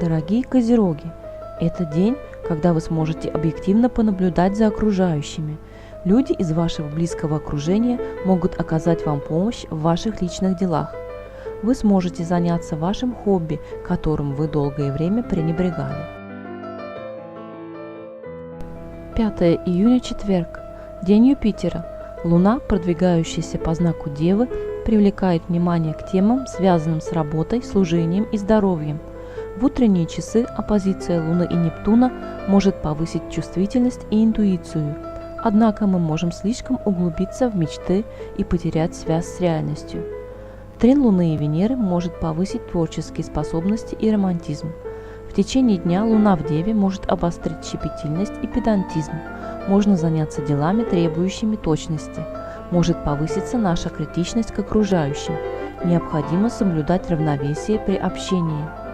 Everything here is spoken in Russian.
Дорогие козероги, это день, когда вы сможете объективно понаблюдать за окружающими. Люди из вашего близкого окружения могут оказать вам помощь в ваших личных делах. Вы сможете заняться вашим хобби, которым вы долгое время пренебрегали. 5 июня, четверг. День Юпитера. Луна, продвигающаяся по знаку Девы, привлекает внимание к темам, связанным с работой, служением и здоровьем. В утренние часы оппозиция Луны и Нептуна может повысить чувствительность и интуицию, однако мы можем слишком углубиться в мечты и потерять связь с реальностью. Трин Луны и Венеры может повысить творческие способности и романтизм. В течение дня Луна в Деве может обострить щепетильность и педантизм. Можно заняться делами, требующими точности. Может повыситься наша критичность к окружающим. Необходимо соблюдать равновесие при общении.